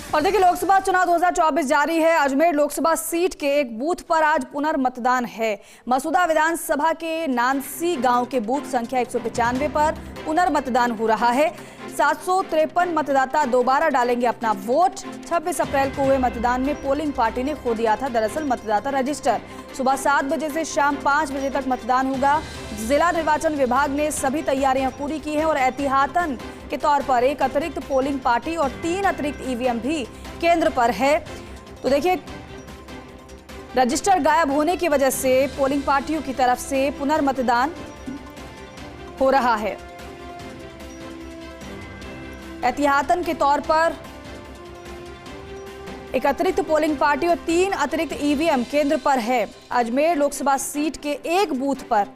और देखिए, लोकसभा चुनाव 2024 जारी है। अजमेर लोकसभा सीट के एक बूथ पर आज पुनर्मतदान है। मसूदा विधानसभा के नानसी गांव के बूथ संख्या 195 पर पुनर्मतदान हो रहा है। 753 मतदाता दोबारा डालेंगे अपना वोट। 26 अप्रैल को हुए मतदान में पोलिंग पार्टी ने खो दिया था दरअसल मतदाता रजिस्टर। सुबह 7 बजे से शाम 5 बजे तक मतदान होगा। जिला निर्वाचन विभाग ने सभी तैयारियां पूरी की हैं और एहतियातन के तौर पर एक अतिरिक्त पोलिंग पार्टी और 3 अतिरिक्त ईवीएम भी केंद्र पर है। तो देखिए, रजिस्टर गायब होने की वजह से पोलिंग पार्टियों की तरफ से पुनर्मतदान हो रहा है। एहतियातन के तौर पर एक अतिरिक्त पोलिंग पार्टी और 3 अतिरिक्त ईवीएम केंद्र पर है। अजमेर लोकसभा सीट के एक बूथ पर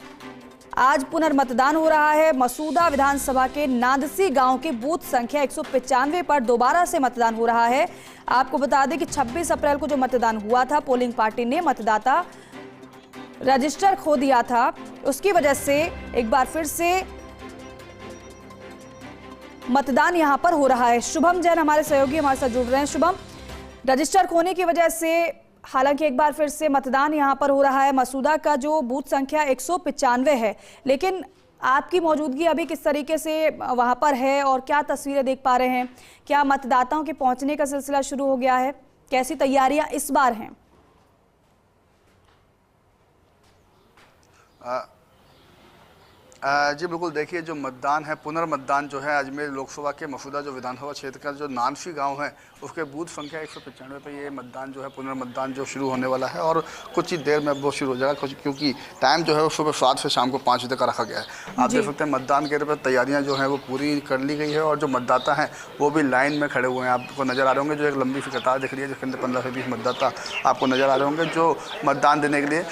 आज पुनर्मतदान हो रहा है। मसूदा विधानसभा के नादसी गांव के बूथ संख्या 195 पर दोबारा से मतदान हो रहा है। आपको बता दें कि 26 अप्रैल को जो मतदान हुआ था, पोलिंग पार्टी ने मतदाता रजिस्टर खो दिया था। उसकी वजह से एक बार फिर से मतदान यहां पर हो रहा है। शुभम जैन हमारे सहयोगी हमारे साथ जुड़ रहे हैं। शुभम, रजिस्टर खोने की वजह से हालांकि एक बार फिर से मतदान यहां पर हो रहा है। मसूदा का जो बूथ संख्या 195 है, लेकिन आपकी मौजूदगी अभी किस तरीके से वहां पर है और क्या तस्वीरें देख पा रहे हैं? क्या मतदाताओं के पहुंचने का सिलसिला शुरू हो गया है? कैसी तैयारियां इस बार हैं? जी बिल्कुल, देखिए जो मतदान है, पुनर्मतदान जो है अजमेर लोकसभा के मसूदा जो विधानसभा क्षेत्र का जो नानसी गांव है उसके बूथ संख्या 195 पे ये मतदान जो है पुनर्मतदान जो शुरू होने वाला है और कुछ ही देर में वो शुरू हो जाएगा, क्योंकि टाइम जो है वो सुबह 7 से शाम को 5 बजे का रखा गया है। आप देख सकते हैं मतदान केंद्र पर तैयारियाँ जो हैं वो पूरी कर ली गई है और जो मतदाता हैं वो भी लाइन में खड़े हुए हैं। आपको नज़र आ रहे होंगे, जो एक लंबी सी कतार दिख रही है जिसके अंदर 15 से 20 मतदाता आपको नज़र आ रहे होंगे जो मतदान देने के लिए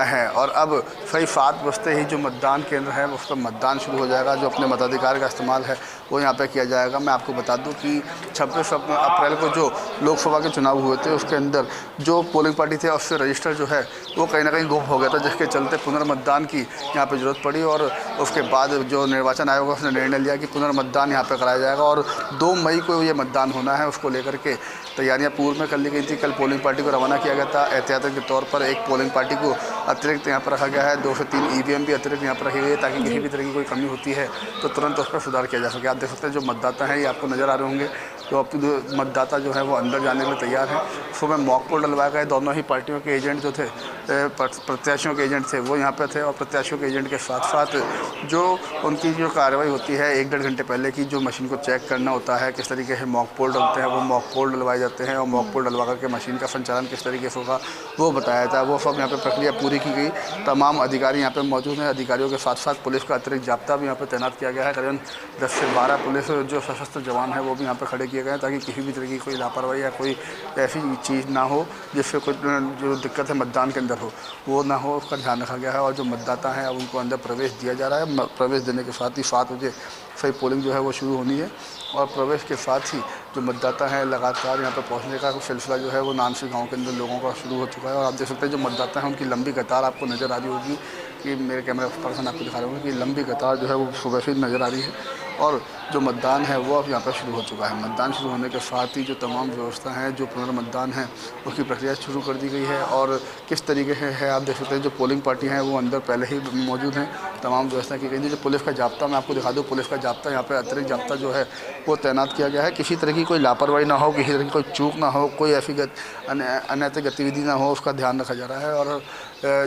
हैं। और अब सही 7 बजते ही जो मतदान केंद्र है उस पर मतदान शुरू हो जाएगा। जो अपने मताधिकार का इस्तेमाल है वो यहाँ पे किया जाएगा। मैं आपको बता दूं कि 26 अप्रैल को जो लोकसभा के चुनाव हुए थे उसके अंदर जो पोलिंग पार्टी थे उससे रजिस्टर जो है वो कहीं ना कहीं गुम हो गया था, जिसके चलते पुनर्मतदान की यहाँ पे ज़रूरत पड़ी। और उसके बाद जो निर्वाचन आयोग उसने निर्णय लिया कि पुनर्मतदान यहाँ पे कराया जाएगा और 2 मई को ये मतदान होना है। उसको लेकर के तैयारियाँ पूर्व में कर ली गई थी। कल पोलिंग पार्टी को रवाना किया गया था। एहतियात के तौर पर एक पोलिंग पार्टी को अतिरिक्त यहाँ पर रखा गया है। 2 से 3 ईवीएम भी अतिरिक्त यहाँ पर रखी गई है ताकि किसी भी तरह की कोई कमी होती है तो तुरंत उस पर सुधार किया जा सके। आप देख सकते हैं जो मतदाता हैं ये आपको नज़र आ रहे होंगे। तो अब तो मतदाता जो है वो अंदर जाने के लिए तैयार है। सुबह मॉक पोल डलवाया गया। दोनों ही पार्टियों के एजेंट जो थे, प्रत्याशियों के एजेंट थे, वो यहाँ पे थे और प्रत्याशियों के एजेंट के साथ साथ जो उनकी जो कार्रवाई होती है 1-1.5 घंटे पहले की, जो मशीन को चेक करना होता है, किस तरीके से मॉक पोल डलते हैं, वो मॉक पोल डलवाए जाते हैं और मॉक पोल डलवा करके मशीन का संचालन किस तरीके से होगा वो बताया जाता है। वो सब यहाँ पर प्रक्रिया पूरी की गई। तमाम अधिकारी यहाँ पर मौजूद हैं। अधिकारियों के साथ साथ पुलिस का अतिरिक्त जाब्ता भी यहाँ पर तैनात किया गया है। करीबन 10 से 12 पुलिस जो सशस्त्र जवान है वो भी यहाँ पर खड़े किए गए हैं ताकि किसी भी तरह की कोई लापरवाही या कोई ऐसी चीज़ ना हो जिससे कोई जो दिक्कत है मतदान के अंदर हो वो ना हो, उसका ध्यान रखा गया है। और जो मतदाता हैं अब उनको अंदर प्रवेश दिया जा रहा है। प्रवेश देने के साथ ही 7 बजे सही पोलिंग जो है वो शुरू होनी है और प्रवेश के साथ ही जो मतदाता हैं लगातार यहाँ पर पहुँचने का सिलसिला जो है वो नानसी गाँव के अंदर लोगों का शुरू हो चुका है। और आप देख सकते हैं जो मतदाता हैं उनकी लंबी कतार आपको नज़र आ रही होगी कि मेरे कैमरा पर्सन आपको दिखा रहे होंगे कि लंबी कतार जो है वो सुबह से नज़र आ रही है। और जो मतदान है वो अब यहाँ पर शुरू हो चुका है। मतदान शुरू होने के साथ ही जो तमाम व्यवस्था है, जो पुनर्मतदान है उसकी प्रक्रिया शुरू कर दी गई है। और किस तरीके से है आप देख सकते हैं जो पोलिंग पार्टी हैं वो अंदर पहले ही मौजूद हैं। तमाम व्यवस्था की गई थी। जो पुलिस का जाब्ता मैं आपको दिखा दूँ, पुलिस का जाब्ता यहाँ पर अतिरिक्त जाब्ता जो है वो तैनात किया गया है। किसी तरह की कोई लापरवाही ना हो, किसी तरह की कोई चूक ना हो, कोई ऐसी अनैतिक गतिविधि ना हो, उसका ध्यान रखा जा रहा है। और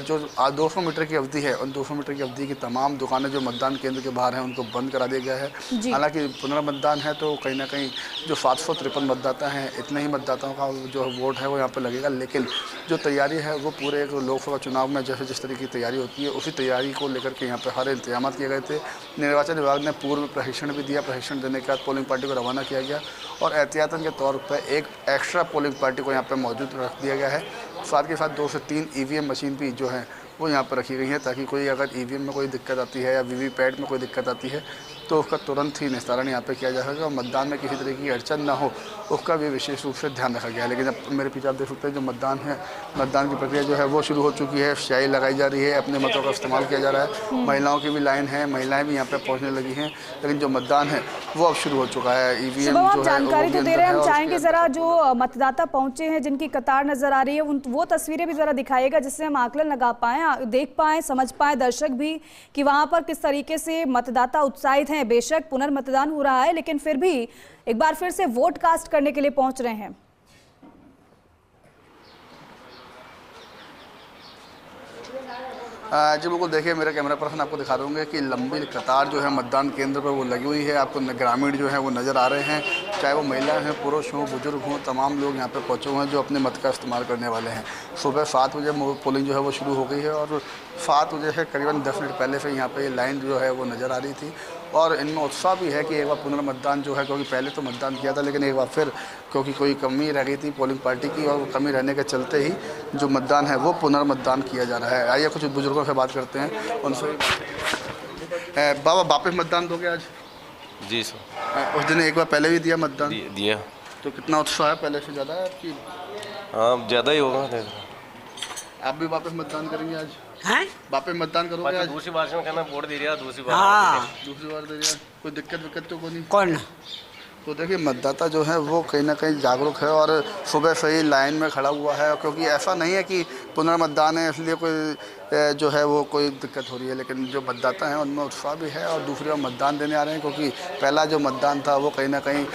जो 200 मीटर की अवधि है उन 200 मीटर की अवधि की तमाम दुकानें जो मतदान केंद्र के बाहर हैं उनको बंद करा दिया गया है। हालांकि पुनर्मतदान है तो कहीं ना कहीं जो 753 मतदाता हैं, इतने ही मतदाताओं का जो वोट है वो यहाँ पर लगेगा। लेकिन जो तैयारी है वो पूरे एक लोकसभा चुनाव में जैसे जिस तरीके की तैयारी होती है उसी तैयारी को लेकर के यहाँ पर हर इंतजाम किए गए थे। निर्वाचन विभाग ने पूर्व प्रशिक्षण भी दिया। प्रशिक्षण देने के बाद पोलिंग पार्टी को रवाना किया गया और एहतियातन के तौर पर एक एक्स्ट्रा पोलिंग पार्टी को यहाँ पर मौजूद रख दिया गया है। साथ के साथ 2 से 3 ईवीएम मशीन भी जो है वो यहाँ पर रखी गई है ताकि कोई अगर ईवीएम में कोई दिक्कत आती है या वीवीपैट में कोई दिक्कत आती है तो उसका तुरंत ही निस्तारण यहाँ पे किया जाएगा और मतदान में किसी तरह की अड़चन ना हो उसका भी विशेष रूप से ध्यान रखा गया है। लेकिन अब मेरे पीछे आप देख सकते हैं जो मतदान है, मतदान की प्रक्रिया जो है वो शुरू हो चुकी है। स्याही लगाई जा रही है, अपने मतों का इस्तेमाल किया जा रहा है। महिलाओं की भी लाइन है, महिलाएं भी यहाँ पे पहुँचने लगी हैं, लेकिन जो मतदान है वो अब शुरू हो चुका है। ईवीएम शुभम, आप जो है जानकारी तो दे रहे हैं, हम चाहेंगे जरा है जो मतदाता पहुंचे हैं जिनकी कतार नजर आ रही है वो तस्वीरें भी जरा दिखाइएगा जिससे हम आकलन लगा पाएं, देख पाएं, समझ पाएं दर्शक भी कि वहां पर किस तरीके से मतदाता उत्साहित हैं। बेशक पुनर्मतदान हो रहा है लेकिन फिर भी एक बार फिर से वोट कास्ट करने के लिए पहुंच रहे हैं। जी बिल्कुल, देखिए मेरे कैमरा पर्सन आपको दिखा दूँगा कि लंबी कतार जो है मतदान केंद्र पर वो लगी हुई है। आपको ग्रामीण जो है वो नज़र आ रहे हैं, चाहे वो महिलाएं हैं, पुरुष हों, बुजुर्ग हों, तमाम लोग यहाँ पे पहुँचे हुए हैं जो अपने मत का इस्तेमाल करने वाले हैं। सुबह 7 बजे पोलिंग जो है वो शुरू हो गई है और 7 बजे से करीबन 10 मिनट पहले से यहाँ पे लाइन जो है वो नज़र आ रही थी और इनमें उत्साह भी है कि एक बार पुनर्मतदान जो है, क्योंकि पहले तो मतदान किया था लेकिन एक बार फिर क्योंकि कोई कमी रह गई थी पोलिंग पार्टी की और कमी रहने के चलते ही जो मतदान है वो पुनर्मतदान किया जा रहा है। आइए कुछ बुजुर्गों से बात करते हैं उनसे। बाबा, वापस मतदान दोगे आज? जी सर। उस दिन एक बार पहले भी दिया मतदान? दिया। तो कितना उत्साह है, पहले से ज़्यादा है आपकी? हाँ, ज़्यादा ही होगा। आप भी वापस मतदान करेंगे आज? हैं? वापस मतदान करोगे आज? दूसरी बार से कहना वोट दे दिया, दूसरी बार। हाँ, दूसरी बार दे दिया, कोई दिक्कत तो कोई नहीं? कौन? तो देखिए मतदाता जो है वो कहीं ना कहीं जागरूक है और सुबह से ही लाइन में खड़ा हुआ है, क्योंकि ऐसा नहीं है कि पुनर्मतदान है इसलिए कोई जो है वो कोई दिक्कत हो रही है, लेकिन जो मतदाता हैं उनमें उत्साह भी है और दूसरी बार मतदान देने आ रहे हैं, क्योंकि पहला जो मतदान था वो कहीं ना कहीं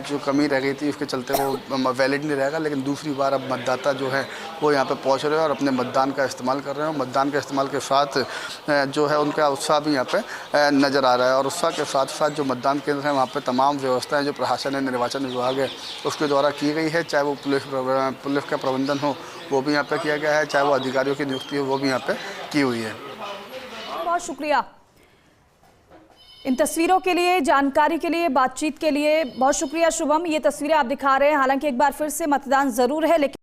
जो कमी रह गई थी उसके चलते वो वैलिड नहीं रहेगा। लेकिन दूसरी बार अब मतदाता जो है वो यहाँ पे पहुँच रहे हैं और अपने मतदान का इस्तेमाल कर रहे हैं। मतदान के इस्तेमाल के साथ जो है उनका उत्साह भी यहाँ पे नज़र आ रहा है और उत्साह के साथ साथ जो मतदान केंद्र है वहाँ पर तमाम व्यवस्थाएँ जो प्रशासन है, निर्वाचन विभाग है उसके द्वारा की गई है, चाहे वो पुलिस का प्रबंधन हो वो भी यहाँ पे किया गया है, चाहे वो अधिकारियों की नियुक्ति हो वो भी यहाँ पे की हुई है। बहुत शुक्रिया इन तस्वीरों के लिए, जानकारी के लिए, बातचीत के लिए बहुत शुक्रिया शुभम। ये तस्वीरें आप दिखा रहे हैं, हालांकि एक बार फिर से मतदान जरूर है लेकिन